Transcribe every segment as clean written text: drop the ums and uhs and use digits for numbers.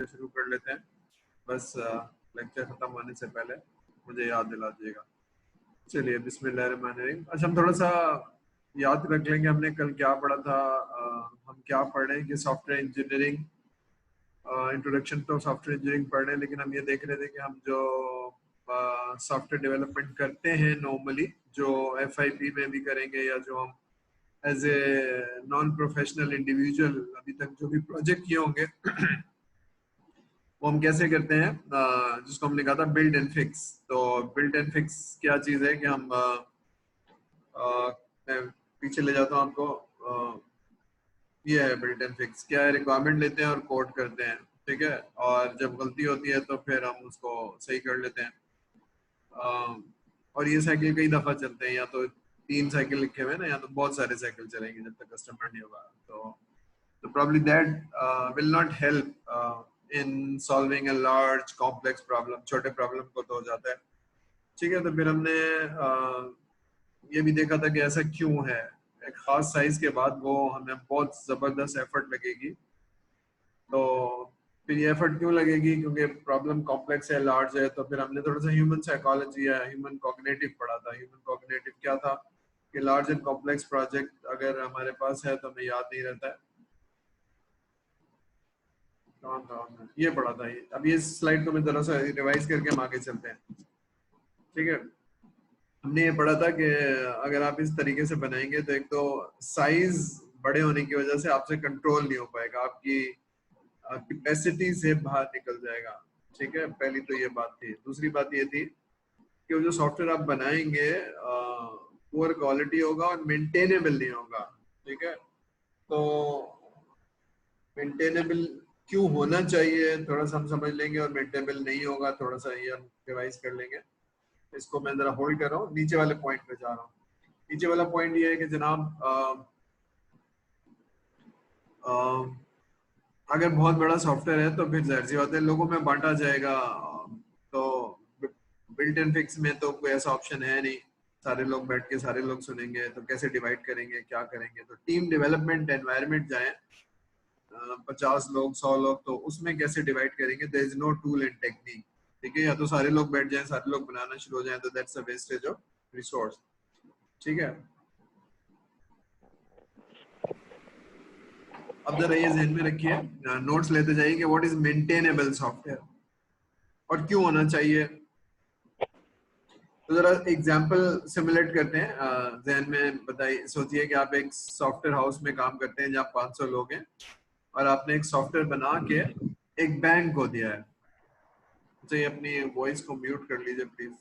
Lecture शुरू कर लेते हैं। बस लेक्चर खत्म होने से पहले मुझे याद दिला दीजिएगा। चलिए बिस्मिल्लाहिर्रहमानिर्रहीम। अच्छा, हम थोड़ा सा याद रख लेंगे हमने कल क्या पढ़ा था। हम क्या पढ़ रहे हैं कि software engineering, introduction to software engineering पढ़ रहे हैं, लेकिन हम ये देख रहे थे कि हम जो सॉफ्टवेयर डेवलपमेंट करते हैं नॉर्मली, जो FIP में भी करेंगे या जो हम as a non professional individual अभी तक जो भी प्रोजेक्ट किए होंगे वो हम कैसे करते हैं, जिसको हमने कहा था बिल्ड एंड फिक्स। तो बिल्ड एंड फिक्स क्या चीज़ है कि हम मैं पीछे ले जाता हूँ आपको। ये है बिल्ड एंड फिक्स। क्या है, रिक्वायरमेंट लेते हैं और कोड करते हैं, ठीक है, और जब गलती होती है तो फिर हम उसको सही कर लेते हैं। और ये साइकिल कई दफ़ा चलते हैं, या तो 3 साइकिल लिखे हुए ना, या तो बहुत सारे साइकिल चलेंगे जब तक कस्टमर नहीं होगा। तो probably that will not help in solving a large complex problem। छोटे प्रॉब्लम को तो हो जाता है, ठीक है। तो फिर हमने ये भी देखा था कि ऐसा क्यों है। एक खास साइज के बाद वो हमें बहुत जबरदस्त एफर्ट लगेगी। तो फिर ये एफर्ट क्यों लगेगी, क्योंकि प्रॉब्लम कॉम्प्लेक्स है, लार्ज है। तो फिर हमने थोड़ा सा ह्यूमन साइकोलॉजी या ह्यूमन कॉग्निटिव पढ़ा था। ह्यूमन कॉग्निटिव क्या था कि लार्ज एंड कॉम्प्लेक्स प्रोजेक्ट अगर हमारे पास है तो हमें याद नहीं रहता है। कौन था हमने ये पढ़ा था। ये अब ये स्लाइड को मैं जरा सा रिवाइज करके हम आगे चलते हैं, ठीक है। हमने ये पढ़ा था कि अगर आप इस तरीके से बनाएंगे तो एक तो साइज बड़े होने की वजह से आपसे कंट्रोल नहीं हो पाएगा, आपकी कैपेसिटी से बाहर निकल जाएगा, ठीक है। पहली तो ये बात थी। दूसरी बात ये थी कि वो जो सॉफ्टवेयर आप बनाएंगे पुअर क्वालिटी होगा और मेंटेनेबल नहीं होगा, ठीक है। तो मेंटेनेबल क्यों होना चाहिए थोड़ा सा हम समझ लेंगे, और मेंटेनेबल नहीं होगा थोड़ा सा ये हम रिवाइज कर लेंगे। इसको मैं जरा होल्ड कर रहा हूँ, नीचे वाले पॉइंट पे जा रहा हूँ। नीचे वाला पॉइंट ये है कि जनाब अगर बहुत बड़ा सॉफ्टवेयर है तो फिर जाहिर सी बात है लोगों में बांटा जाएगा। तो बिल्ट एंड फिक्स में तो कोई ऐसा ऑप्शन है नहीं, सारे लोग बैठ के सारे लोग सुनेंगे, तो कैसे डिवाइड करेंगे, क्या करेंगे। तो टीम डेवलपमेंट एनवायरनमेंट जाए 50 लोग 100 लोग, तो उसमें कैसे डिवाइड करेंगे। There is no tool and technique, ठीक है। या तो सारे लोग बैठ जाएं, सारे लोग बनाना शुरू हो जाएं, तो that's a wastage of resource, ठीक है। अब जरा ये ध्यान में रखिए, नोट्स लेते जाइए कि व्हाट इज मेंटेनेबल सॉफ्टवेयर और क्यों होना चाहिए। तो जरा एग्जांपल सिमुलेट करते हैं, ध्यान में बताइए। सोचिए कि आप एक सॉफ्टवेयर हाउस में काम करते हैं जहाँ 500 लोग हैं, और आपने एक सॉफ्टवेयर बना के एक बैंक को दिया है। अच्छा, ये अपनी वॉइस को म्यूट कर लीजिए प्लीज,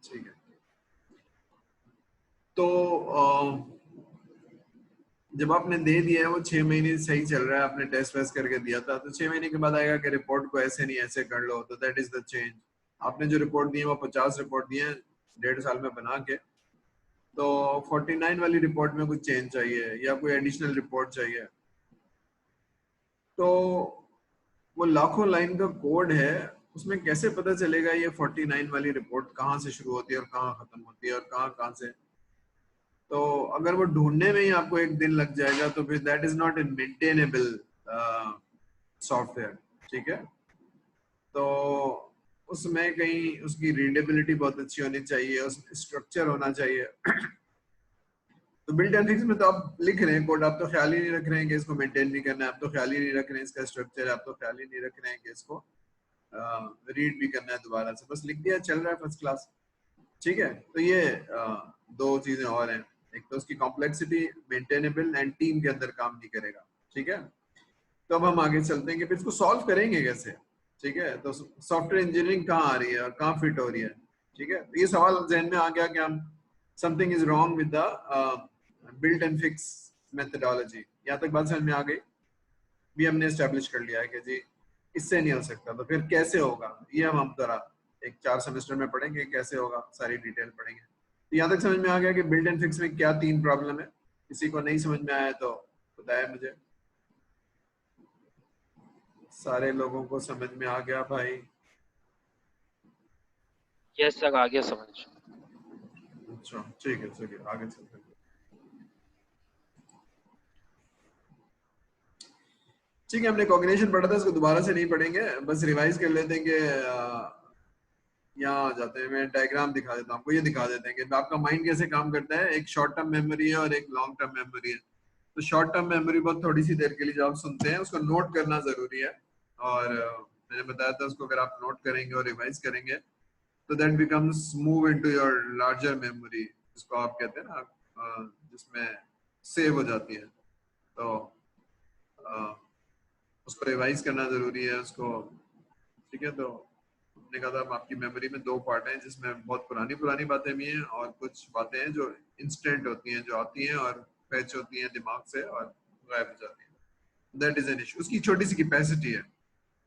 ठीक है। तो जब आपने दे दिया है, वो 6 महीने सही चल रहा है, आपने टेस्ट वेस्ट करके दिया था, तो 6 महीने के बाद आएगा कि रिपोर्ट को ऐसे नहीं ऐसे कर लो, तो दैट इज द चेंज। आपने जो रिपोर्ट दी है वो 50 रिपोर्ट दी है 1.5 साल में बना के, तो 49 वाली रिपोर्ट में कुछ चेंज चाहिए या कोई एडिशनल रिपोर्ट चाहिए। तो वो लाखों लाइन का कोड है, उसमें कैसे पता चलेगा ये 49 वाली रिपोर्ट कहाँ से शुरू होती है और कहाँ खत्म होती है और कहाँ कहाँ से। तो अगर वो ढूंढने में ही आपको एक दिन लग जाएगा तो फिर that is not a maintainable software, ठीक है। तो उसमें कहीं उसकी रीडेबिलिटी बहुत अच्छी होनी चाहिए, उसमें स्ट्रक्चर होना चाहिए। तो बिल्ट एंड फिक्स में तो आप लिख रहे हैं कोड, आप तो ख्याल ही नहीं रख रहे हैं कि इसको मेंटेन भी करना है, आप तो ख्याल ही नहीं रख रहे हैं इसका स्ट्रक्चर है, आप तो ख्याल ही नहीं रख रहे हैं कि इसको रीड भी करना है दोबारा से, बस लिख दिया चल रहा है फर्स्ट क्लास, ठीक है। तो ये दो चीजें और हैं, एक तो उसकी कॉम्प्लेक्सिटी, मेंटेनेबल एंड टीम के अंदर काम नहीं करेगा, ठीक है। तो अब हम आगे चलते हैं कि फिर इसको सॉल्व करेंगे कैसे, ठीक है। तो सॉफ्टवेयर इंजीनियरिंग कहाँ आ रही है और कहाँ फिट हो रही है, ठीक है। तो ये सवाल जहन में आ गया कि हम something is wrong with the built and fix methodology. यहाँ तक बात समझ में आ गई, भी हमने एस्टेब्लिश कर लिया है कि जी इससे नहीं हो सकता, तो फिर कैसे होगा ये हम जरा एक 4 सेमेस्टर में पढ़ेंगे, कैसे होगा सारी डिटेल पढ़ेंगे। तो यहाँ तक समझ में आ गया कि बिल्ट एंड फिक्स में क्या 3 प्रॉब्लम है। किसी को नहीं समझ में आया तो बताया मुझे। सारे लोगों को समझ में आ गया भाई? यस सर, आ गया समझ। अच्छा ठीक है, चलिए आगे चलते हैं। ठीक है, हमने कॉग्निशन पढ़ा था, इसको दोबारा से नहीं पढ़ेंगे, बस रिवाइज कर लेते हैं कि यहाँ आ जाते हैं। मैं डायग्राम दिखा देता हूँ आपको, ये दिखा देते हैं कि आपका माइंड कैसे काम करता है। एक शॉर्ट टर्म मेमोरी है और एक लॉन्ग टर्म मेमोरी है। तो शॉर्ट टर्म मेमोरी बहुत थोड़ी सी देर के लिए जो आप सुनते हैं उसको नोट करना जरूरी है, और मैंने बताया था उसको अगर आप नोट करेंगे और रिवाइज करेंगे तो that becomes move into your larger memory, जिसको आप कहते हैं ना, जिसमें सेव हो जाती है। तो अ, उसको रिवाइज करना जरूरी है उसको। ठीक है, तो हमने कहा था आपकी मेमोरी में दो पार्ट हैं, जिसमें बहुत पुरानी पुरानी बातें भी हैं और कुछ बातें हैं जो इंस्टेंट होती हैं, जो आती हैं और फैच होती हैं दिमाग से और गायब हो जाती हैं। That is an issue. उसकी छोटी सी कैपेसिटी है,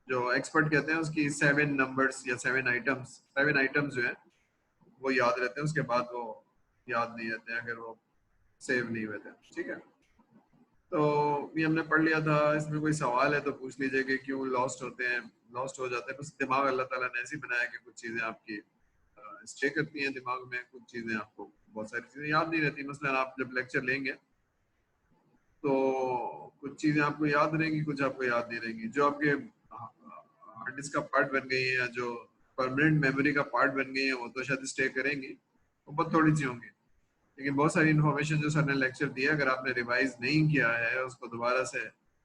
जो एक्सपर्ट कहते हैं उसकी 7 नंबर्स या 7 आइटम्स जो है वो याद रहते हैं, उसके बाद वो याद नहीं रहते हैं अगर वो सेव नहीं हुए थे। ठीक है, तो ये हमने पढ़ लिया था। इसमें कोई सवाल है तो पूछ लीजिए कि क्यों लॉस्ट होते हैं, लॉस्ट हो जाते हैं। बस दिमाग अल्लाह ताला ने ऐसे बनाया कि कुछ चीजें आपकी स्टे करती हैं दिमाग में, कुछ चीजें आपको, बहुत सारी चीजें याद नहीं रहती। मसलन आप जब लेक्चर लेंगे तो कुछ चीजें आपको याद रहेंगी, कुछ आपको याद नहीं रहेंगी। जो आपके हार्ड डिस्क का पार्ट बन गई है या जो परमानेंट मेमोरी का पार्ट बन गई है वो तो शायद स्टे करेंगी, वो बहुत थोड़ी सी होंगी। लेकिन बहुत सारी इन्फॉर्मेशन जो सर ने लेक्चर दिया, अगर आपने रिवाइज नहीं किया है, उसको दोबारा से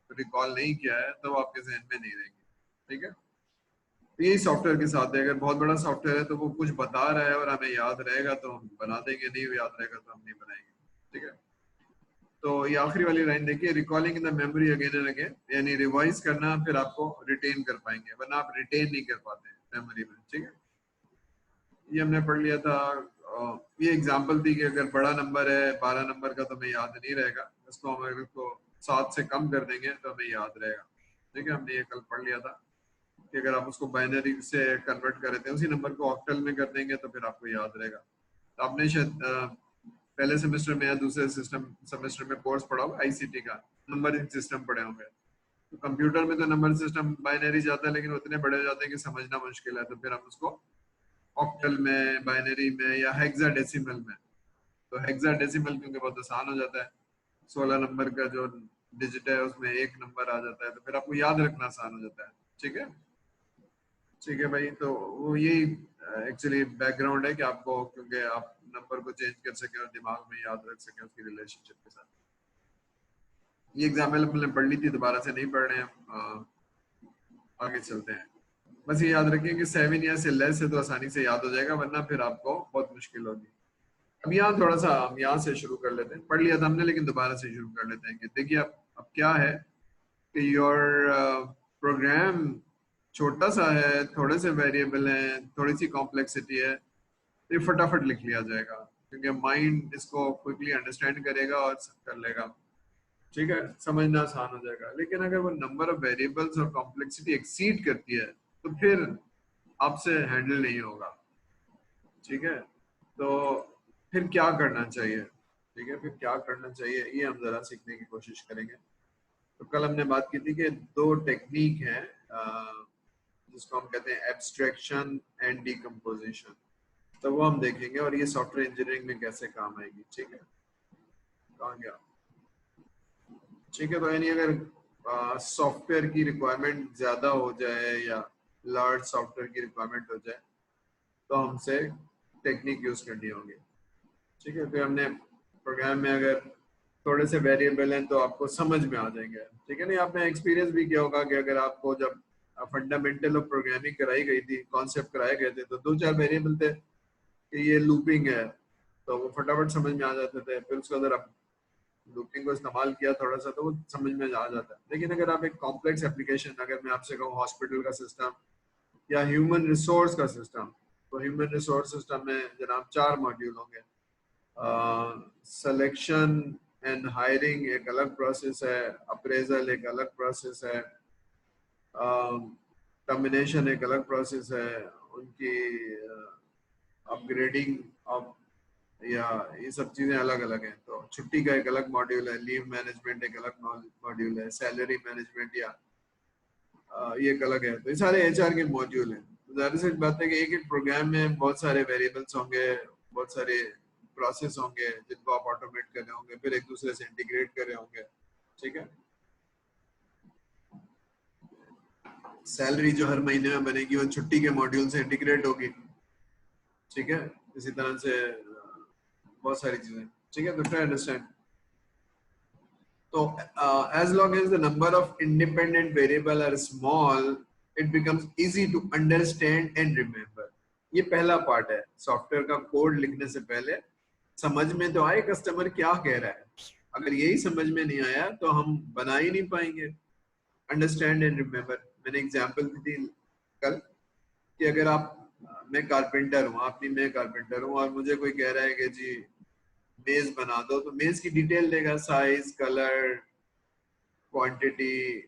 रिकॉल नहीं किया है, तो वो आपके जहन में नहीं रहेंगी। ठीक है, तो यही सॉफ्टवेयर के साथ है। अगर बहुत बड़ा सॉफ्टवेयर है तो वो कुछ बता रहा है और हमें याद रहेगा तो हम बना देंगे, नहीं याद रहेगा तो हम नहीं बनाएंगे। ठीक है, तो ये आखिरी वाली लाइन देखिए, recalling in the memory again and again, यानी रिवाइज करना, फिर आपको रिटेन कर पाएंगे, वरना आप रिटेन नहीं कर पाते मेमोरी में। ठीक है, ये हमने पढ़ लिया था। ये एग्जांपल थी कि अगर बड़ा नंबर है 12 नंबर का तो हमें याद नहीं रहेगा, इसको हम अगर इसको 7 से कम कर देंगे तो हमें याद रहेगा। ठीक है, हमने ये कल पढ़ लिया था कि अगर आप उसको बाइनरी से कन्वर्ट कर देते हैं, उसी नंबर को ऑक्टल में कर देंगे तो फिर आपको याद रहेगा। तो आपने शायद पहले सेमेस्टर में या दूसरे सेमेस्टर में कोर्स पढ़ा होगा आईसीटी का, नंबरिंग सिस्टम पढ़े होंगे। तो कंप्यूटर में तो नंबर सिस्टम बाइनरी जाता है, लेकिन उतने बड़े हो जाते हैं कि समझना मुश्किल है, तो फिर हम उसको ऑक्टल में, बाइनरी में या हेक्साडेसिमल में। तो हेक्साडेसिमल क्योंकि बहुत आसान हो जाता है, 16 नंबर का जो डिजिट है उसमें एक नंबर आ जाता है, तो फिर आपको याद रखना आसान हो जाता है। ठीक है, ठीक है भाई, तो वो यही एक्चुअली बैकग्राउंड है कि आपको, क्योंकि आप नंबर को चेंज कर सके और दिमाग में याद रख सके उसकी रिलेशनशिप के साथ। ये एग्जाम्पल हमने पढ़ ली थी, दोबारा से नहीं पढ़ रहे हैं, आगे चलते हैं। बस ये याद रखें कि 7 या से लेस है तो आसानी से याद हो जाएगा, वरना फिर आपको बहुत मुश्किल होगी। अब यहाँ थोड़ा सा हम यहाँ से शुरू कर लेते हैं, पढ़ लिया था हमने लेकिन दोबारा से शुरू कर लेते हैं कि देखिए अब क्या है कि योर प्रोग्राम छोटा सा है, थोड़े से वेरिएबल हैं, थोड़ी सी कॉम्प्लेक्सिटी है, तो ये फटाफट लिख लिया जाएगा क्योंकि माइंड इसको क्विकली अंडरस्टैंड करेगा और कर लेगा। ठीक है, समझना आसान हो जाएगा। लेकिन अगर वो नंबर ऑफ वेरिएबल्स और कॉम्प्लेक्सिटी एक्सीड करती है तो फिर आपसे हैंडल नहीं होगा। ठीक है, तो फिर क्या करना चाहिए? ठीक है, फिर क्या करना चाहिए ये हम जरा सीखने की कोशिश करेंगे। तो कल हमने बात की थी कि दो टेक्निक है जिसको हम कहते हैं एब्स्ट्रैक्शन एंड डिकम्पोजिशन, तो वो हम देखेंगे और ये सॉफ्टवेयर इंजीनियरिंग में कैसे काम आएगी। ठीक है, कहाँ गया? ठीक है, तो यानी अगर सॉफ्टवेयर की रिक्वायरमेंट ज्यादा हो जाए या लार्ज सॉफ्टवेयर की रिक्वायरमेंट हो जाए तो हमसे टेक्निक यूज करनी होगी। ठीक है, फिर हमने प्रोग्राम में अगर थोड़े से वेरिएबल हैं तो आपको समझ में आ जाएंगे। ठीक है, नहीं आपने एक्सपीरियंस भी किया होगा कि अगर आपको जब फंडामेंटल ऑफ प्रोग्रामिंग कराई गई थी, कॉन्सेप्ट कराए गए थे, तो 2-4 वेरिएबल थे कि ये लूपिंग है, तो वो फटाफट समझ में आ जाते थे। फिर उसको अगर आप लूपिंग को इस्तेमाल किया थोड़ा सा तो वो समझ में आ जाता है। लेकिन अगर आप एक कॉम्प्लेक्स एप्लीकेशन, अगर मैं आपसे कहूँ हॉस्पिटल का सिस्टम या ह्यूमन रिसोर्स का सिस्टम, तो ह्यूमन रिसोर्स सिस्टम में जनाब 4 मॉड्यूल होंगे। सिलेक्शन एंड हायरिंग एक अलग प्रोसेस है, अप्रेजल एक अलग प्रोसेस है, टर्मिनेशन एक अलग प्रोसेस है, उनकी अपग्रेडिंग ऑफ, या ये सब चीजें अलग अलग हैं। तो छुट्टी का एक अलग मॉड्यूल है, लीव मैनेजमेंट एक अलग मॉड्यूल है, सैलरी मैनेजमेंट या ये एक अलग है। तो ये सारे एचआर के मॉड्यूल हैं। तो जाहिर सी बात है कि एक एक प्रोग्राम में बहुत सारे वेरिएबल्स होंगे, बहुत सारे प्रोसेस होंगे जिनको आप ऑटोमेट कर रहे होंगे, फिर एक दूसरे से इंटीग्रेट कर रहे होंगे। ठीक है, सैलरी जो हर महीने में बनेगी वो छुट्टी के मॉड्यूल से इंटीग्रेट होगी, ठीक है। इसी तरह से बहुत सारी चीजें, ठीक है। तो ट्राई अंडरस्टैंड। तो as long as the number of independent variable are small, it becomes easy to understand and remember. ये पहला पार्ट है। सॉफ्टवेयर का कोड लिखने से पहले समझ में तो आए कस्टमर क्या कह रहा है। अगर यही समझ में नहीं आया तो हम बना ही नहीं पाएंगे। अंडरस्टैंड एंड रिमेम्बर, मैंने एग्जांपल दी थी कल कि अगर आप, मैं कारपेंटर हूँ, आप भी, मैं कारपेंटर हूँ, और मुझे कोई कह रहा है कि जी मेज बना दो, तो मेज की डिटेल देगा, साइज, कलर, क्वांटिटी,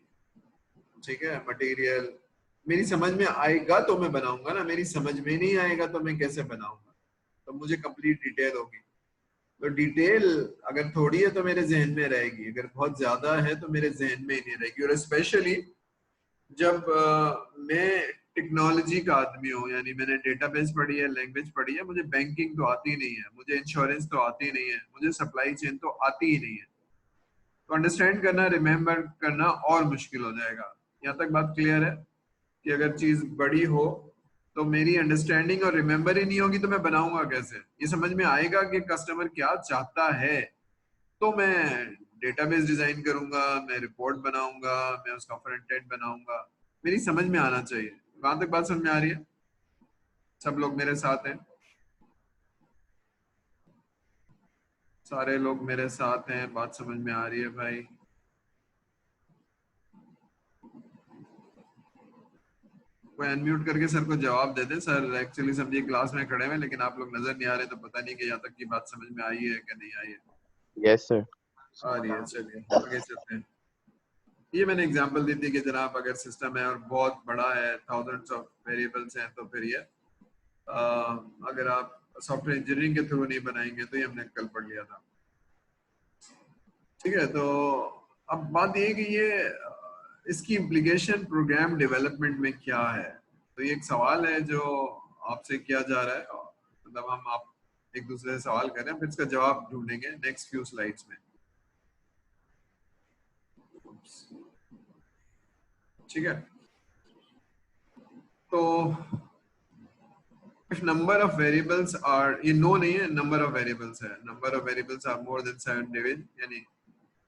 ठीक है, मटेरियल। मेरी समझ में आएगा तो मैं बनाऊंगा ना, मेरी समझ में नहीं आएगा तो मैं कैसे बनाऊंगा। तो मुझे कंप्लीट डिटेल होगी। तो डिटेल अगर थोड़ी है तो मेरे जहन में रहेगी, अगर बहुत ज्यादा है तो मेरे जहन में ही नहीं रहेगी। और स्पेशली जब मैं टेक्नोलॉजी का आदमी हूँ, यानी मैंने डेटाबेस पढ़ी है, लैंग्वेज पढ़ी है, मुझे बैंकिंग तो आती नहीं है, मुझे इंश्योरेंस तो आती नहीं है, मुझे सप्लाई चेन तो आती ही नहीं है, तो अंडरस्टैंड करना, रिमेम्बर करना और मुश्किल हो जाएगा। यहाँ तक बात क्लियर है कि अगर चीज बड़ी हो तो मेरी अंडरस्टैंडिंग और रिमेम्बर ही नहीं होगी तो मैं बनाऊंगा कैसे। ये समझ में आएगा कि कस्टमर क्या चाहता है तो मैं डेटाबेस डिजाइन करूंगा, मैं रिपोर्ट बनाऊंगा, मैं उसका फ्रंट एंड बनाऊंगा। मेरी समझ में आना चाहिए। वहां तक बात समझ में आ रही है? सब लोग मेरे साथ हैं? सारे लोग मेरे साथ हैं? बात समझ में आ रही है भाई? कोई अनम्यूट करके सर को जवाब दे दे। सर एक्चुअली समझिए क्लास में खड़े हैं लेकिन आप लोग नजर नहीं आ रहे, तो पता नहीं कि यहाँ तक की बात समझ में आई है कि नहीं आई है। Yes sir. आ रही है, चलिए आगे चलते हैं। ये मैंने एग्जांपल दी थी कि जनाब अगर सिस्टम है और बहुत बड़ा है, थाउजेंड्स ऑफ वेरिएबल्स हैं, तो फिर ये अगर आप सॉफ्टवेयर इंजीनियरिंग के थ्रू नहीं बनाएंगे, तो ये हमने कल पढ़ लिया था, ठीक है। तो अब बात ये है कि ये इसकी इम्प्लीकेशन प्रोग्राम डेवलपमेंट में क्या है। तो ये एक सवाल है जो आपसे किया जा रहा है, मतलब आप एक दूसरे से सवाल करें, फिर इसका जवाब ढूंढेंगे नेक्स्ट फ्यू स्लाइड्स में, ठीक है। तो if number of variables are, ये नो नहीं है, number of variables है, number of variables are more than 7 division, यानी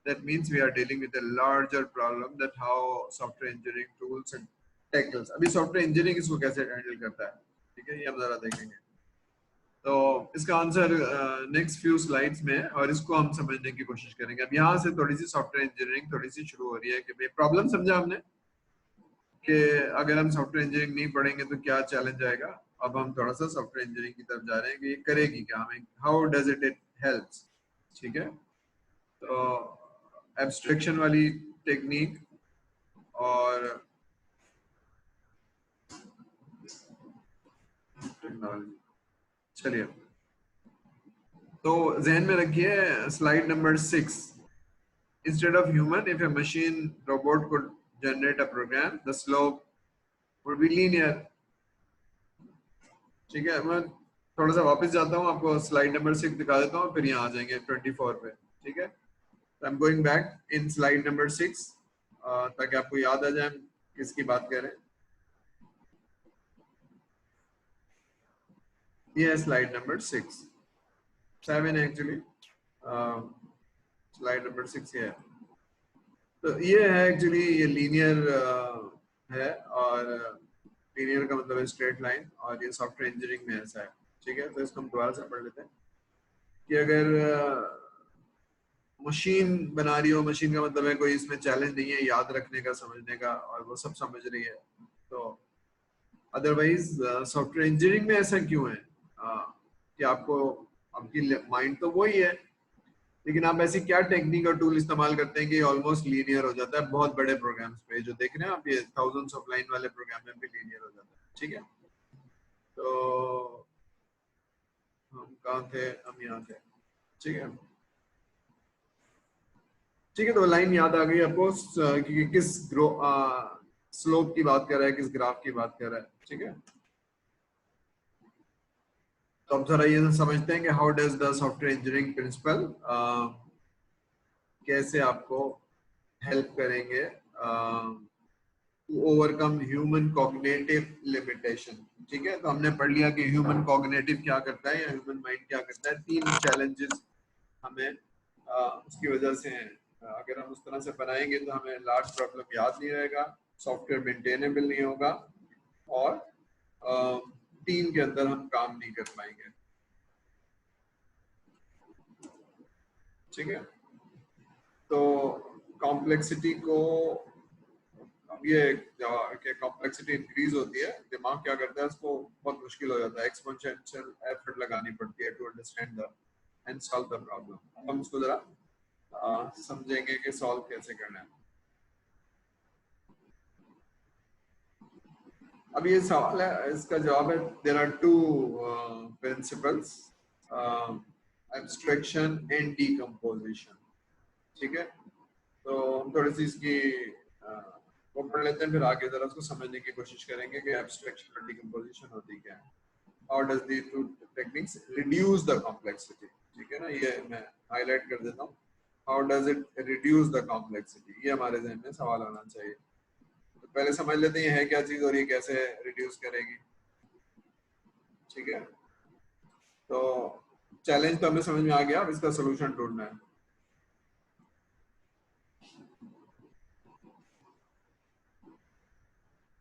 that means we are dealing with a larger problem that how software engineering tools and tackles। अभी software engineering इसको कैसे handle करता है, ठीक है, ये हम जरा देखेंगे। तो इसका आंसर नेक्स्ट फ्यू स्लाइड्स में है और इसको हम समझने की कोशिश करेंगे। अब यहाँ से थोड़ी सी सॉफ्टवेयर इंजीनियरिंग थोड़ी सी शुरू हो रही है कि भाई प्रॉब्लम समझा हमने कि अगर हम सॉफ्टवेयर इंजीनियरिंग नहीं पढ़ेंगे तो क्या चैलेंज आएगा। अब हम थोड़ा सा सॉफ्टवेयर इंजीनियरिंग की तरफ जा रहे हैं कि ये करेगी क्या हमें, हाउ डज इट हेल्प्स, ठीक है। तो एब्स्ट्रैक्शन वाली टेक्निक और टेक्नोलॉजी, चलिए तो जहन में रखिए slide number 6। Instead of human, if a machine robot could generate a program, the slope would be linear, ठीक है। मैं थोड़ा सा वापस जाता हूँ, आपको स्लाइड नंबर 6 दिखा देता हूँ, फिर यहाँ आ जाएंगे 24 पे, ठीक है। I am going back in slide number 6 ताकि आपको याद आ जाए किसकी बात कर रहे हैं। ये है slide number 7 actually, slide number 6 ये है। तो ये है एक्चुअली, ये लीनियर है, और लीनियर का मतलब है स्ट्रेट लाइन, और ये सॉफ्टवेयर इंजीनियरिंग में ऐसा है, ठीक है। तो इसको हम दोबारा से पढ़ लेते हैं कि अगर मशीन बना रही हो, मशीन का मतलब है कोई इसमें चैलेंज नहीं है याद रखने का, समझने का, और वो सब समझ रही है। तो अदरवाइज सॉफ्टवेयर इंजीनियरिंग में ऐसा क्यों है कि आपको, आपकी माइंड तो वही है, लेकिन आप ऐसी क्या टेक्निक और टूल इस्तेमाल करते हैं कि ऑलमोस्ट लीनियर हो जाता है। बहुत बड़े प्रोग्राम्स पे जो देख रहे हैं आप, ये थाउजेंड्स ऑफ लाइन वाले प्रोग्राम में भी लीनियर हो जाता है, ठीक है। तो हम कहाँ थे, हम यहाँ थे, ठीक है। ठीक है, तो लाइन याद आ गई आपको कि किस स्लोप की बात कर रहा है, किस ग्राफ की बात कर रहा है, ठीक है। तो अब जरा ये समझते हैं कि how does the software engineering principle कैसे आपको हेल्प करेंगे to overcome human cognitive limitation। ठीक है, तो हमने पढ़ लिया कि ह्यूमन कॉग्निटिव क्या करता है या ह्यूमन माइंड क्या करता है। 3 चैलेंजेस हमें उसकी वजह से हैं। अगर हम उस तरह से बनाएंगे तो हमें लार्ज प्रॉब्लम याद नहीं रहेगा, सॉफ्टवेयर मेंटेनेबल नहीं होगा और टीम के अंदर हम काम नहीं कर पाएंगे। ठीक है, तो कॉम्प्लेक्सिटी को ये कॉम्प्लेक्सिटी इंक्रीज होती है, दिमाग क्या करता है, उसको बहुत मुश्किल हो जाता है, एक्सपोनेंशियल एफर्ट लगानी पड़ती है to understand the and solve the problem. हम उसको जरा समझेंगे कि सॉल्व कैसे करना है। अब ये सवाल है, इसका जवाब है there are 2 principles, abstraction and decomposition. ठीक है, तो हम थोड़ी सी इसकी वो पढ़ लेते हैं, फिर आगे जरा उसको समझने की कोशिश करेंगे कि एब्स्ट्रैक्शन और डीकंपोजिशन होती क्या है। How does the to techniques reduce the complexity. ठीक है ना, ये मैं हाईलाइट कर देता हूँ, how does it reduce the complexity, ये हमारे ज़हन में सवाल होना चाहिए। तो पहले समझ लेते हैं ये है क्या चीज और ये कैसे रिड्यूस करेगी। ठीक है, तो चैलेंज तो हमें समझ में आ गया, अब इसका सोल्यूशन ढूंढना है।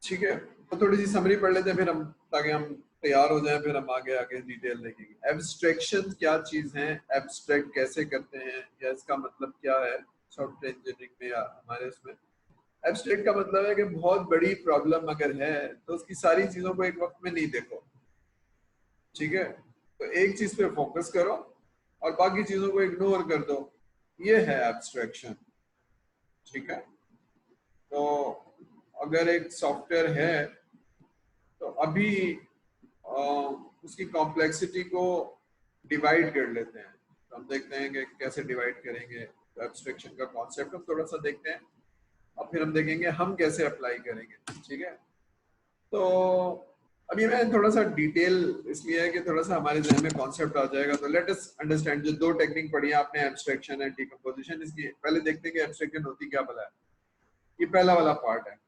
ठीक है, तो थोड़ी सी समरी पढ़ लेते हैं फिर हम, ताकि हम तैयार हो जाएं, फिर हम आगे आगे डिटेल देखेंगे। एब्स्ट्रैक्शन क्या चीज है, एब्स्ट्रैक्ट कैसे करते हैं, या इसका मतलब क्या है सॉफ्टवेयर इंजीनियरिंग में या हमारे उसमें। एब्स्ट्रैक्ट का मतलब है कि बहुत बड़ी प्रॉब्लम अगर है तो उसकी सारी चीजों को एक वक्त में नहीं देखो। ठीक है, तो एक चीज पे फोकस करो और बाकी चीजों को इग्नोर कर दो, ये है एब्स्ट्रैक्शन। ठीक है, तो अगर एक सॉफ्टवेयर है तो अभी उसकी कॉम्प्लेक्सिटी को डिवाइड कर लेते हैं। तो हम देखते हैं कि कैसे डिवाइड करेंगे, तो एब्स्ट्रैक्शन का कॉन्सेप्ट हम थोड़ा सा देखते हैं और फिर हम देखेंगे हम कैसे अप्लाई करेंगे। ठीक है, तो अभी मैं थोड़ा सा डिटेल इसलिए है कि थोड़ा सा हमारे जहन में कॉन्सेप्ट आ जाएगा। तो लेट अस अंडरस्टैंड, जो 2 टेक्निक पढ़ी है आपने, एब्स्ट्रैक्शन एंड डीकंपोजिशन, इसकी पहले देखते हैं कि एब्स्ट्रैक्शन होती क्या भला है। ये पहला वाला पार्ट है,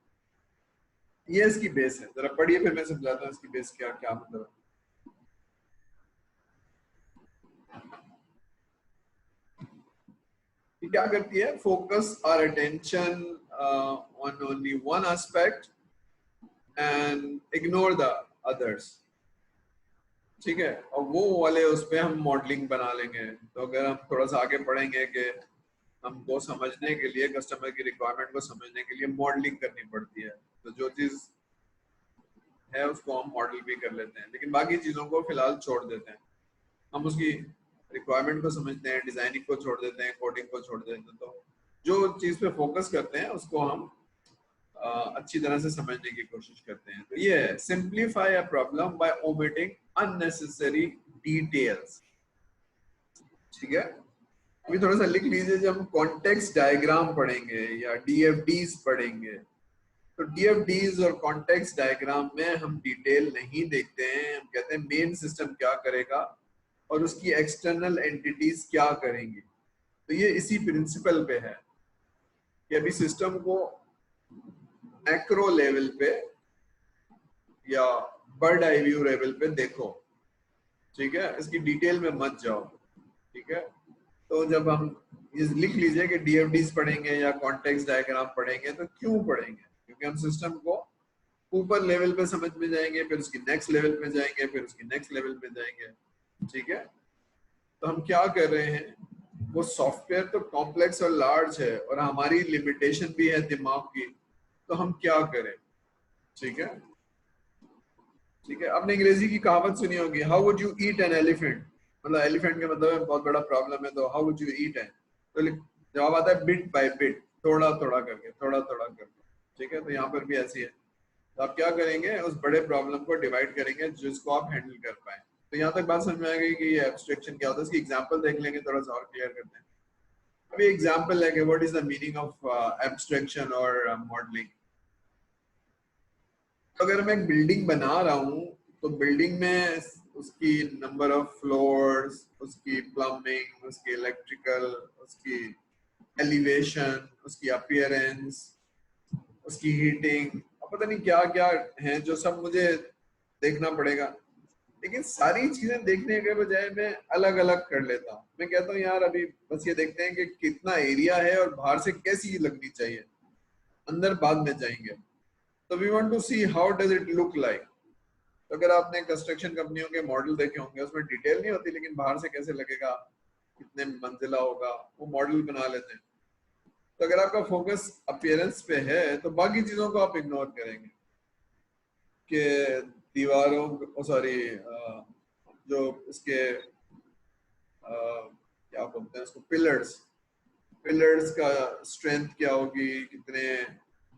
ये इसकी बेस है, जरा पढ़िए फिर मैं समझाता हूँ इसकी बेस क्या क्या मतलब है। ये क्या करती है, focus our attention on only one aspect and ignore the others. ठीक है, और वो वाले उस पे हम मॉडलिंग बना लेंगे। तो अगर हम थोड़ा सा आगे पढ़ेंगे कि हमको समझने के लिए, कस्टमर की रिक्वायरमेंट को समझने के लिए मॉडलिंग करनी पड़ती है, तो जो चीज है उसको हम मॉडल भी कर लेते हैं, लेकिन बाकी चीजों को फिलहाल छोड़ देते हैं। हम उसकी रिक्वायरमेंट को समझते हैं, डिजाइनिंग को छोड़ देते हैं, कोडिंग को छोड़ देते हैं। तो जो चीज पे फोकस करते हैं उसको हम अच्छी तरह से समझने की कोशिश करते हैं। तो ये है simplify a problem by omitting unnecessary details. ठीक है, अभी थोड़ा सा लिख लीजिए, जब हम कॉन्टेक्स्ट डायग्राम पढ़ेंगे या डीएफडीज पढ़ेंगे, तो डीएफडीज और कॉन्टेक्स्ट डायग्राम में हम डिटेल नहीं देखते हैं। हम कहते हैं मेन सिस्टम क्या करेगा और उसकी एक्सटर्नल एंटिटीज क्या करेंगी। तो ये इसी प्रिंसिपल पे है कि अभी सिस्टम को मैक्रो लेवल पे या बर्ड आई व्यू लेवल पे देखो। ठीक है, इसकी डिटेल में मत जाओ। ठीक है, तो जब हम ये लिख लीजिए कि डीएफडीज पढ़ेंगे या कॉन्टेक्स्ट डायग्राम पढ़ेंगे, तो क्यों पढ़ेंगे, क्योंकि हम सिस्टम को ऊपर लेवल पे समझ में जाएंगे, फिर उसकी नेक्स्ट लेवल पे जाएंगे, फिर उसकी नेक्स्ट लेवल पे जाएंगे। ठीक है, तो हम क्या कर रहे हैं, वो सॉफ्टवेयर तो कॉम्प्लेक्स और लार्ज है और हमारी लिमिटेशन भी है दिमाग की, तो हम क्या करें। ठीक है, ठीक है, आपने अंग्रेजी की कहावत सुनी होगी, how would you eat an elephant, मतलब एलिफेंट का मतलब है बहुत बड़ा प्रॉब्लम है, तो how would you eat an, तो जवाब आता है बिट बाय बिट, थोड़ा थोड़ा करके, थोड़ा थोड़ा करके। ठीक है, तो यहाँ पर भी ऐसी है। तो आप क्या करेंगे, उस बड़े प्रॉब्लम को डिवाइड करेंगे जिसको आप हैंडल कर पाए। तो यहाँ तक बात समझ में आ गई कि ये एब्स्ट्रैक्शन क्या होता है। इसकी एग्जांपल देख लेंगे, थोड़ा सा और क्लियर करते हैं। अभी एग्जांपल है कि what is the meaning of abstraction और मॉडलिंग। अगर मैं एक बिल्डिंग बना रहा हूँ, तो बिल्डिंग में उसकी नंबर ऑफ फ्लोर्स, उसकी प्लम्बिंग, उसकी इलेक्ट्रिकल, उसकी एलिवेशन, उसकी अपीयरेंस, उसकी हीटिंग, पता नहीं क्या क्या है जो सब मुझे देखना पड़ेगा। लेकिन सारी चीजें देखने के बजाय मैं अलग अलग कर लेता हूँ। मैं कहता हूँ यार अभी बस ये देखते हैं कि कितना एरिया है और बाहर से कैसी लगनी चाहिए, अंदर बाद में जाएंगे। तो we want to see how does it look like. तो अगर आपने कंस्ट्रक्शन कंपनियों के मॉडल देखे होंगे, उसमें डिटेल नहीं होती, लेकिन बाहर से कैसे लगेगा, कितने मंजिला होगा, वो मॉडल बना लेते हैं। तो अगर आपका फोकस अपीयरेंस पे है तो बाकी चीजों को आप इग्नोर करेंगे कि दीवारों, सॉरी, जो इसके क्या बोलते हैं उसको, पिलर्स, पिलर्स का स्ट्रेंथ क्या होगी, कितने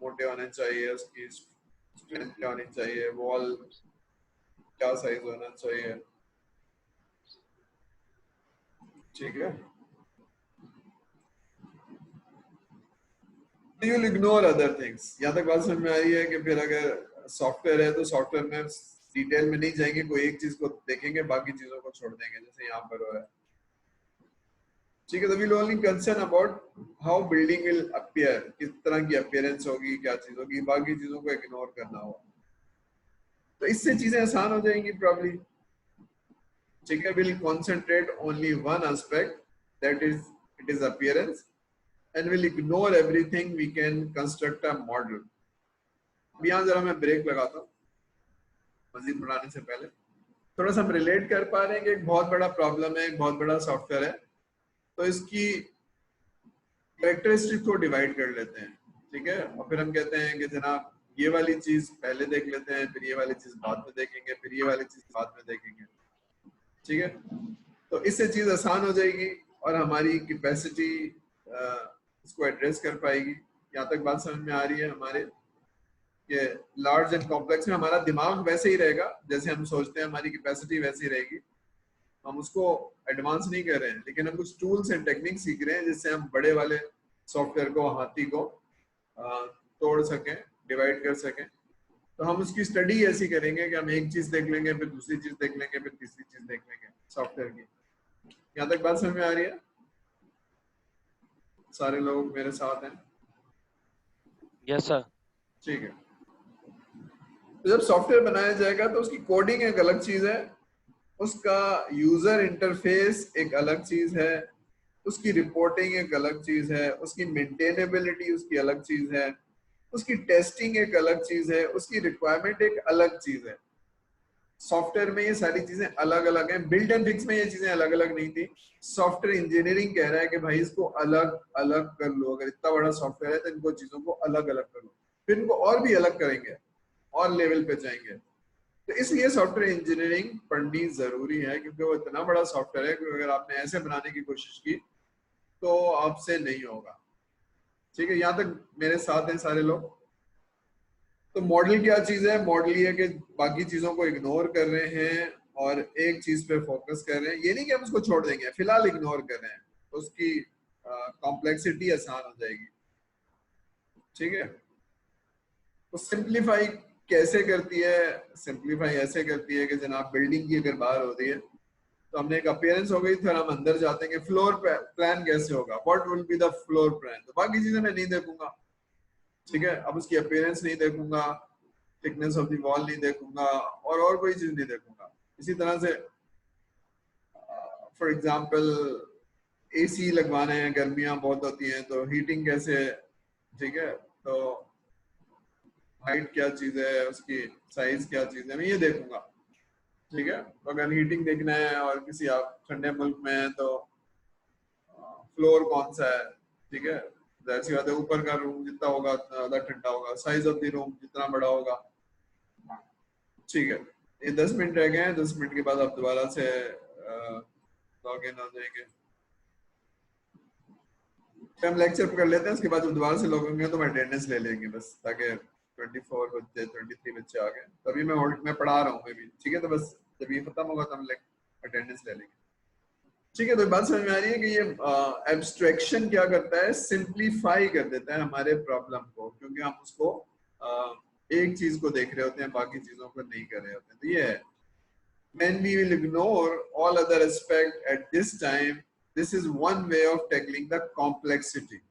मोटे होने चाहिए, उसकी स्ट्रेंथ क्या होनी चाहिए, वॉल क्या साइज होना चाहिए, ठीक है। You will ignore other things. यहाँ तक बात समझ में आ रही है कि फिर अगर सॉफ्टवेयर है तो सॉफ्टवेयर में डिटेल में नहीं जाएंगे, कोई एक चीज को देखेंगे, बाकी चीजों को छोड़ देंगे, जैसे यहाँ पर हो रहा है, ठीक है। तो will only concern about how building will appear, किस तरह की अपीयरेंस होगी, क्या चीज होगी, बाकी चीजों को इग्नोर करना होगा। तो इससे चीजें आसान हो जाएंगी प्रॉब्ली, ठीक है। Will concentrate only one aspect, that is it is appearance, and we'll ignore everything, we can construct a model. अब यहाँ जरा मैं ब्रेक लगाता हूँ मजीद बढ़ाने से पहले। थोड़ा सा हम रिलेट कर पा रहे हैं कि एक बहुत बड़ा प्रॉब्लम है, एक बहुत बड़ा सॉफ्टवेयर है, तो इसकी कैरेक्टरिस्टिक को डिवाइड कर लेते हैं, ठीक है। और फिर हम कहते हैं कि जनाब ये वाली चीज पहले देख लेते हैं, फिर ये वाली चीज बाद में देखेंगे, फिर ये वाली चीज बाद में देखेंगे, ठीक है। तो इससे चीज आसान हो जाएगी और हमारी कैपेसिटी इसको एड्रेस कर पाएगी। यहाँ तक बात समझ में आ रही है हमारे, कि लार्ज एंड कॉम्प्लेक्स में हमारा दिमाग वैसे ही रहेगा, जैसे हम सोचते हैं हमारी कैपेसिटी वैसी रहेगी, हम उसको एडवांस नहीं कर रहे हैं, लेकिन हम कुछ टूल्स एंड टेक्निक सीख रहे हैं जिससे हम बड़े वाले सॉफ्टवेयर को, हाथी को तोड़ सकें, डिवाइड कर सकें। तो हम उसकी स्टडी ऐसी करेंगे कि हम एक चीज देख लेंगे, फिर दूसरी चीज देख लेंगे, फिर तीसरी चीज देख लेंगे सॉफ्टवेयर की। यहाँ तक बात समझ में आ रही है? सारे लोग मेरे साथ हैं? Yes sir. ठीक है। तो जब सॉफ्टवेयर बनाया जाएगा तो उसकी कोडिंग एक अलग चीज है, उसका यूजर इंटरफेस एक अलग चीज है, उसकी रिपोर्टिंग एक अलग चीज है, उसकी मेंटेनेबिलिटी उसकी अलग चीज है, उसकी टेस्टिंग एक अलग चीज है, उसकी रिक्वायरमेंट एक अलग चीज है। सॉफ्टवेयर में ये सारी चीजें अलग अलग हैं। बिल्ट एंड फिक्स में ये चीजें अलग अलग नहीं थी। सॉफ्टवेयर इंजीनियरिंग कह रहा है कि भाई इसको अलग अलग कर लो, अगर इतना बड़ा सॉफ्टवेयर है तो इनको चीजों को अलग अलग कर लो, फिर इनको और भी अलग करेंगे और लेवल पे जाएंगे। तो इसलिए सॉफ्टवेयर इंजीनियरिंग पढ़नी जरूरी है, क्योंकि वो इतना बड़ा सॉफ्टवेयर है कि अगर आपने ऐसे बनाने की कोशिश की तो आपसे नहीं होगा, ठीक है। यहाँ तक मेरे साथ हैं सारे लोग? तो मॉडल क्या चीज है? मॉडल ये कि बाकी चीजों को इग्नोर कर रहे हैं और एक चीज पे फोकस कर रहे हैं। ये नहीं कि हम उसको छोड़ देंगे, फिलहाल इग्नोर कर रहे हैं, तो उसकी कॉम्प्लेक्सिटी आसान हो जाएगी, ठीक है। तो सिंप्लीफाई कैसे करती है? सिंप्लीफाई ऐसे करती है कि जनाब बिल्डिंग की अगर बात हो रही है तो हमने एक अपीयरेंस हो गई, फिर हम अंदर जाते हैं कि फ्लोर प्लान कैसे होगा, what will be the floor plan. तो बाकी चीजें मैं नहीं देखूंगा, ठीक है। अब उसकी अपीयरेंस नहीं देखूंगा, थिकनेस ऑफ द वॉल नहीं देखूंगा, और कोई चीज नहीं देखूंगा। इसी तरह से फॉर एग्जांपल एसी लगवाने हैं, गर्मियां बहुत होती हैं, तो हीटिंग कैसे, ठीक है। तो हाइट क्या चीज है, उसकी साइज क्या चीज है, मैं ये देखूंगा, ठीक है। तो अगर हीटिंग देखना है और किसी आप ठंडे मुल्क में है तो फ्लोर कौन सा है, ठीक है। जाहिर सी बात है ऊपर का रूम जितना होगा उतना ज्यादा ठंडा होगा, साइज ऑफ द रूम जितना बड़ा होगा, ठीक है। ये 10 मिनट रह गए हैं, 10 मिनट के बाद आप दोबारा से लॉग इन हो जाएंगे। हम लेक्चर कर लेते हैं, उसके बाद जब दोबारा से लॉग इन तो हम अटेंडेंस ले लेंगे बस, ताकि 24 बच्चे 23 बच्चे आ गए, तभी मैं पढ़ा रहा हूँ मैं भी, ठीक है। तो बस जब ये खत्म होगा तो हम अटेंडेंस ले लेंगे, ठीक है। तो बात समझ में आ रही है कि ये एब्स्ट्रैक्शन क्या करता है, सिंप्लीफाई कर देता है हमारे प्रॉब्लम को, क्योंकि हम उसको एक चीज को देख रहे होते हैं, बाकी चीजों को नहीं कर रहे होते हैं। तो ये है, when we will ignore all other aspect at this time, this is one way of tackling the complexity,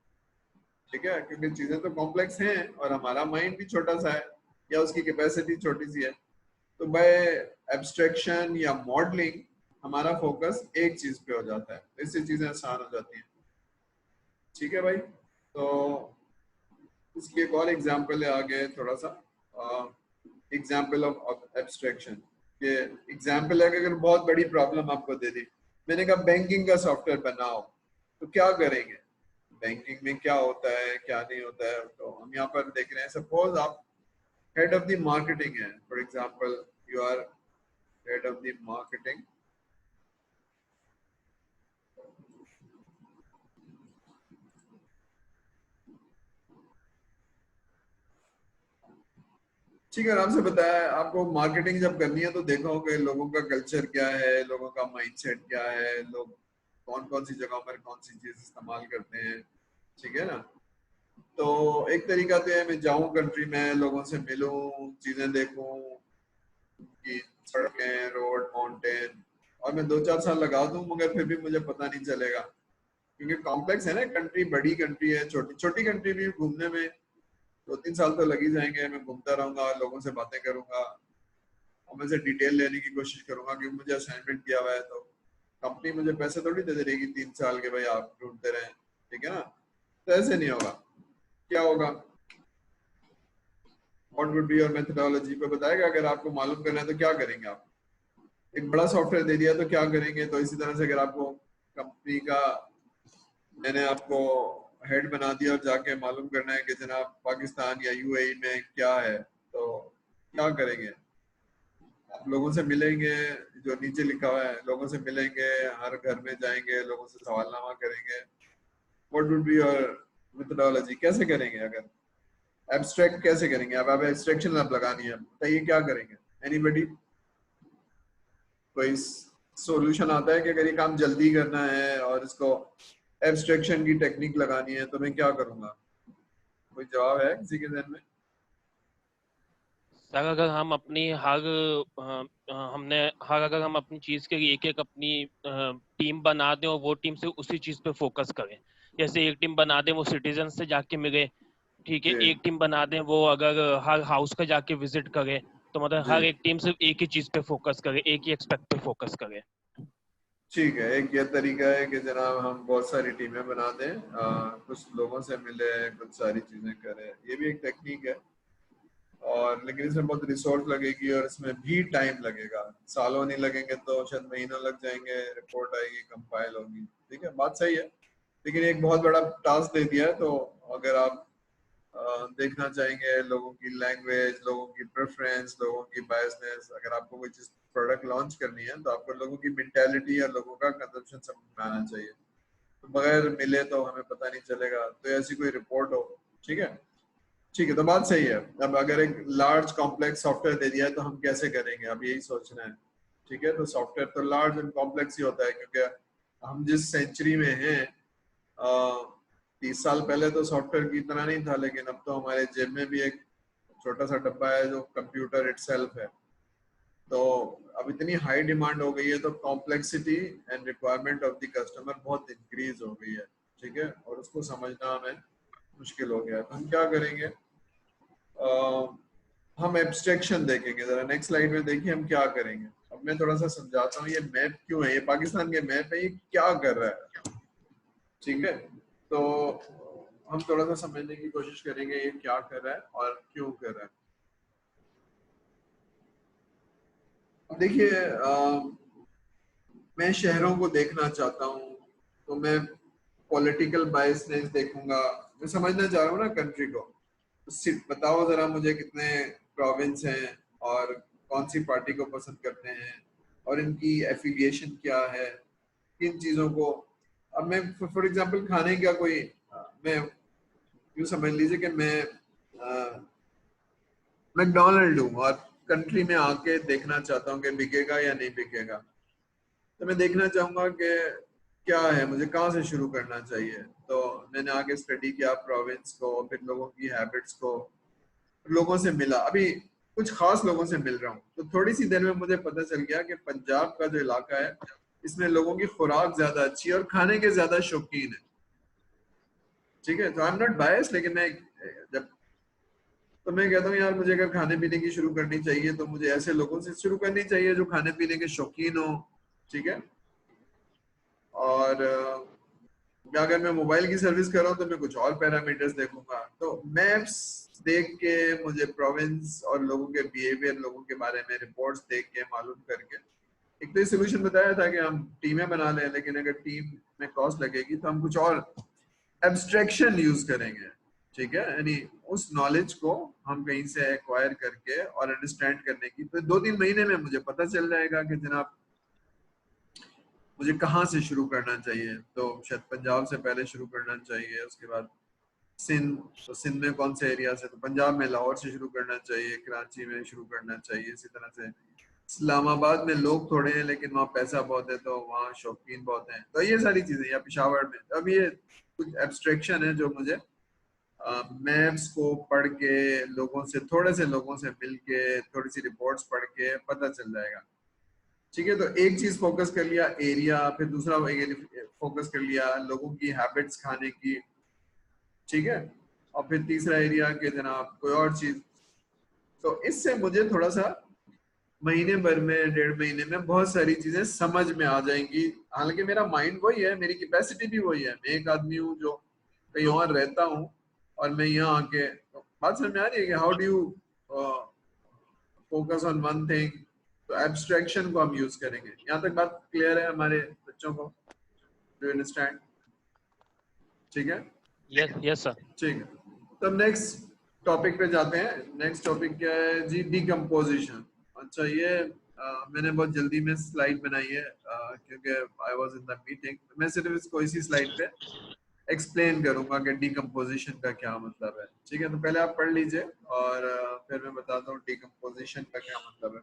ठीक है, क्योंकि चीजें तो कॉम्प्लेक्स हैं और हमारा माइंड भी छोटा सा है या उसकी कैपेसिटी छोटी सी है। तो बाय एब्स्ट्रैक्शन या मॉडलिंग हमारा फोकस एक चीज पे हो जाता है, इससे चीजें आसान हो जाती हैं। ठीक है भाई, तो इसकी एक और एग्जांपल है आगे थोड़ा सा, एग्जांपल ऑफ एब्स्ट्रैक्शन। ये एग्जांपल है कि अगर बहुत बड़ी प्रॉब्लम आपको दे दी, मैंने कहा बैंकिंग का सॉफ्टवेयर बनाओ, तो क्या करेंगे, बैंकिंग में क्या होता है क्या नहीं होता है। तो हम यहाँ पर देख रहे हैं, सपोज आप हेड ऑफ द मार्केटिंग है, for example you are head of the marketing, ठीक है, आराम से बताया आपको। मार्केटिंग जब करनी है तो देखा होगा लोगों का कल्चर क्या है, लोगों का माइंडसेट क्या है, लोग कौन कौन सी जगहों पर कौन सी चीज इस्तेमाल करते हैं। ठीक है ना, तो एक तरीका तो है मैं जाऊं कंट्री में, लोगों से मिलूं, चीजें देखूं कि सड़कें, रोड, माउंटेन, और मैं 2-4 साल लगा दूं मगर फिर भी मुझे पता नहीं चलेगा, क्योंकि कॉम्प्लेक्स है ना कंट्री, बड़ी कंट्री है, छोटी छोटी कंट्री भी घूमने में 2-3 साल तो लग ही जाएंगे। मैं घूमता रहूंगा, लोगों से बातें करूंगा और मैं से डिटेल लेने की कोशिश करूंगा, क्योंकि मुझे असाइनमेंट दिया हुआ है, तो कंपनी मुझे पैसे थोड़ी दे देगी 3 साल के भाई आप ढूंढते रहें। ठीक है ना, तो ऐसे नहीं होगा। क्या होगा, what would be your methodology पे बताएगा। अगर आपको मालूम करना है तो क्या करेंगे आप, एक बड़ा सॉफ्टवेयर दे दिया तो क्या करेंगे। तो इसी तरह से अगर आपको कंपनी का, मैंने आपको हेड बना दिया और जाके मालूम करना है कि जनाब पाकिस्तान या यूएई में क्या है, तो क्या करेंगे आप, लोगों से मिलेंगे, जो नीचे लिखा हुआ है लोगों से मिलेंगे, हर घर में जाएंगे, लोगों से सवालनामा करेंगे। What would be your methodology, कैसे करेंगे, अगर एब्स्ट्रैक्ट कैसे करेंगे आप एब्स्ट्रैक्शन आप लगानी है, बताइए क्या करेंगे। एनीबडी, कोई सॉल्यूशन आता है कि अगर ये काम जल्दी करना है और इसको एब्स्ट्रैक्शन की टेक्निक लगानी है तो मैं क्या करूंगा, कोई जवाब है किसी के जहन में। सर अगर हम अपनी हर हमने हर अगर हम अपनी चीज के लिए एक एक अपनी टीम बना दें और वो टीम से उसी चीज पे फोकस करें। जैसे एक टीम बना दें वो सिटीजन से जाके मिले, ठीक है, जी एक टीम बना दें वो अगर हर हाउस का जाके विजिट करे, तो मतलब जी हर एक टीम सिर्फ एक ही चीज पे फोकस करे, एक ही एक्सपेक्ट पे फोकस करे। ठीक है, एक ये तरीका है कि जनाब हम बहुत सारी टीमें बना दें, कुछ लोगों से मिले, कुछ सारी चीजें करें, ये भी एक टेक्निक है। और लेकिन इसमें बहुत रिसोर्स लगेगी और इसमें भी टाइम लगेगा, सालों नहीं लगेंगे तो शायद महीनों लग जाएंगे, रिपोर्ट आएगी, कंपाइल होगी। ठीक है, बात सही है, लेकिन एक बहुत बड़ा टास्क दे दिया है। तो अगर आप देखना चाहेंगे लोगों की लैंग्वेज, लोगों की प्रेफरेंस, लोगों की बायसनेस, अगर आपको कोई चीज प्रोडक्ट लॉन्च करनी है तो आपको लोगों की मेंटालिटी या लोगों का कंजप्शन समझ में आना चाहिए। तो बगैर मिले तो हमें पता नहीं चलेगा, तो ऐसी कोई रिपोर्ट हो। ठीक है, ठीक है, तो बात सही है। अब अगर एक लार्ज कॉम्प्लेक्स सॉफ्टवेयर दे दिया है तो हम कैसे करेंगे, अब यही सोचना है। ठीक है, तो सॉफ्टवेयर तो लार्ज एंड कॉम्प्लेक्स ही होता है, क्योंकि हम जिस सेंचुरी में हैं, 30 साल पहले तो सॉफ्टवेयर की इतना नहीं था, लेकिन अब तो हमारे जेब में भी एक छोटा सा डब्बा है जो कंप्यूटर इटसेल्फ है। तो अब इतनी हाई डिमांड हो गई है तो complexity and requirement of the customer बहुत इंक्रीज हो गई है। ठीक है, और उसको समझना हमें मुश्किल हो गया है, तो हम क्या करेंगे, हम एब्स्ट्रैक्शन देखेंगे। जरा नेक्स्ट स्लाइड में देखिए हम क्या करेंगे। अब मैं थोड़ा सा समझाता हूँ, ये मैप क्यों है, ये पाकिस्तान के मैप है, ये क्या कर रहा है। ठीक है, तो हम थोड़ा सा समझने की कोशिश करेंगे ये क्या कर रहा है और क्यों कर रहा है। अब देखिए, मैं शहरों को देखना चाहता हूँ, तो मैं पॉलिटिकल बायसनेस देखूंगा। मैं समझना चाह रहा हूँ ना कंट्री को, तो बताओ जरा मुझे कितने प्रोविंस हैं और कौन सी पार्टी को पसंद करते हैं और इनकी एफिलिएशन क्या है, किन चीजों को। अब मैं फॉर एग्जांपल खाने का कोई, मैं यूँ समझ लीजिए कि मैं मैकडोनल्ड हूँ और कंट्री में आके देखना चाहता हूँ कि बिकेगा या नहीं बिकेगा। तो मैं देखना चाहूंगा कि क्या है, मुझे कहाँ से शुरू करना चाहिए। तो मैंने आगे स्टडी किया प्रोविंस को, फिर लोगों की हैबिट्स को, लोगों से मिला, अभी कुछ खास लोगों से मिल रहा हूँ। तो थोड़ी सी देर में मुझे पता चल गया कि पंजाब का जो इलाका है इसमें लोगों की खुराक ज्यादा अच्छी है और खाने के ज्यादा शौकीन है। ठीक है, तो आई एम नॉट बायस, लेकिन मैं जब तो मैं कहता हूँ यार मुझे अगर खाने पीने की शुरू करनी चाहिए तो मुझे ऐसे लोगों से शुरू करनी चाहिए जो खाने पीने के शौकीन हो, ठीक है। और अगर मैं मोबाइल की सर्विस कर रहा हूँ तो मैं कुछ और पैरामीटर्स देखूंगा। तो मैप्स देख के, मुझे प्रोविंस और लोगों के बिहेवियर, लोगों के बारे में रिपोर्ट्स देख के, मालूम करके एक तो सोल्यूशन बताया था कि हम टीमें बना लें, लेकिन अगर टीम में कॉस्ट लगेगी तो हम कुछ और एब्स्ट्रैक्शन यूज करेंगे, ठीक है। यानी उस नॉलेज को हम कहीं से एक्वायर करके और अंडरस्टैंड करने की, तो 2-3 महीने में मुझे पता चल जाएगा कि जनाब मुझे कहाँ से शुरू करना चाहिए। तो शायद पंजाब से पहले शुरू करना चाहिए, उसके बाद सिंध, तो सिंध में कौन से एरिया से, तो पंजाब में लाहौर से शुरू करना चाहिए, कराची में शुरू करना चाहिए, इसी तरह से इस्लामाबाद में लोग थोड़े हैं लेकिन वहाँ पैसा बहुत है तो वहाँ शौकीन बहुत हैं, तो ये सारी चीजें, या पेशावर में। अब ये कुछ एब्स्ट्रैक्शन है जो मुझे मैप्स को पढ़ के, लोगों से, थोड़े से लोगों से मिल के, थोड़ी सी रिपोर्ट्स पढ़ के पता चल जाएगा, ठीक है। तो एक चीज फोकस कर लिया एरिया, फिर दूसरा फोकस कर लिया लोगों की हैबिट्स खाने की, ठीक है, और फिर तीसरा एरिया के जनाब कोई और चीज। तो इससे मुझे थोड़ा सा महीने भर में, 1.5 महीने में बहुत सारी चीजें समझ में आ जाएंगी। हालांकि मेरा माइंड वही है, मेरी कैपेसिटी भी वही है, मैं एक आदमी हूँ जो कहीं और रहता हूँ और मैं यहाँ आके, तो बात समझ में आ रही है कि how do you focus on one thing. तो एब्स्ट्रैक्शन को हम यूज करेंगे। यहाँ तक बात क्लियर है हमारे बच्चों को? Do you understand? ठीक है, यस यस सर। ठीक है। तो नेक्स्ट टॉपिक पे जाते हैं। नेक्स्ट टॉपिक क्या है जी? डिकम्पोजिशन। अच्छा, ये मैंने बहुत जल्दी में स्लाइड बनाई है क्योंकि I was in the meeting. मैं सिर्फ इसको इसी स्लाइड पे एक्सप्लेन करूंगा कि डिकम्पोजिशन का क्या मतलब है, ठीक है। तो पहले आप पढ़ लीजिए और फिर मैं बताता हूँ डिकम्पोजिशन का क्या मतलब है।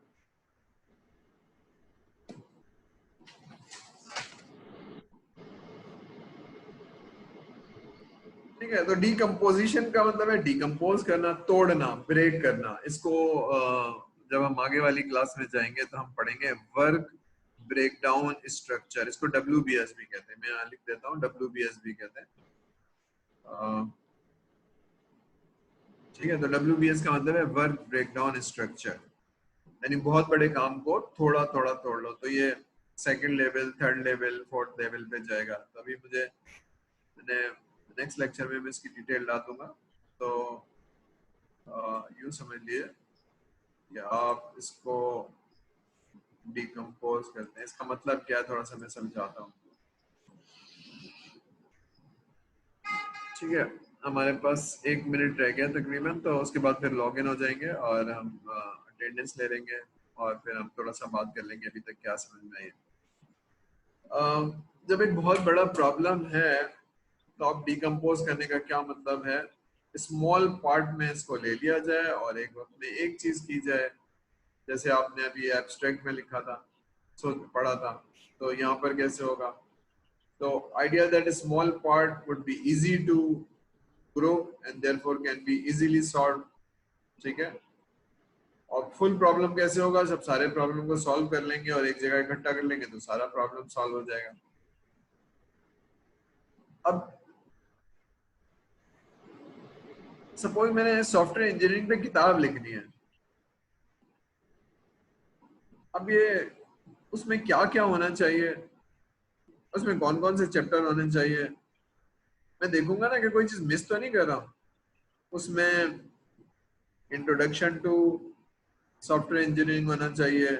ठीक है, तो डिकम्पोजिशन का मतलब है डिकम्पोज करना, तोड़ना, ब्रेक करना। इसको जब हम आगे वाली क्लास में जाएंगे तो हम पढ़ेंगे वर्क ब्रेकडाउन स्ट्रक्चर। इसको WBS भी कहते हैं, मैं यहाँ लिख देता हूँ, WBS भी कहते हैं, ठीक है। तो WBS का मतलब है वर्क ब्रेकडाउन स्ट्रक्चर, यानी बहुत बड़े काम को थोड़ा थोड़ा तोड़ लो। तो ये second level, third level, fourth level पे जाएगा। तो अभी मैंने नेक्स्ट लेक्चर में मैं इसकी डिटेल डाल दूंगा। तो यूं समझ लिए कि आप इसको डिकम्पोज करते हैं, इसका मतलब क्या है थोड़ा सा मैं समझाता हूँ, ठीक है। हमारे पास 1 मिनट रह गया तकरीबन, तो उसके बाद फिर लॉग इन हो जाएंगे और हम अटेंडेंस ले लेंगे और फिर हम थोड़ा सा बात कर लेंगे अभी तक क्या समझ में आई। जब एक बहुत बड़ा प्रॉब्लम है तो आप डिकम्पोज करने का क्या मतलब है? स्मॉल पार्ट में इसको ले लिया जाए और एक वक्त में एक चीज की जाए। जैसे आपने अभी एब्स्ट्रैक्ट में लिखा था, पढ़ा था, तो यहाँ पर कैसे होगा? तो idea that a small part would be easy to grow and therefore can be easily solved, ठीक है। और फुल प्रॉब्लम कैसे होगा? जब सारे प्रॉब्लम को सॉल्व कर लेंगे और एक जगह इकट्ठा कर लेंगे तो सारा प्रॉब्लम सॉल्व हो जाएगा। अब सपोज मैंने सॉफ्टवेयर इंजीनियरिंग पे किताब लिखनी है, अब ये उसमें क्या क्या होना चाहिए, उसमें कौन कौन से चैप्टर होने चाहिए, मैं देखूंगा ना कि कोई चीज मिस तो नहीं कर रहा हूँ। उसमें इंट्रोडक्शन टू सॉफ्टवेयर इंजीनियरिंग होना चाहिए,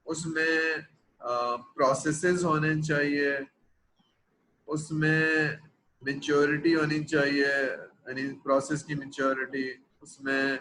उसमें प्रोसेसेस होने चाहिए, उसमें मेच्योरिटी होनी चाहिए, यानी प्रोसेस की मेच्योरिटी, उसमें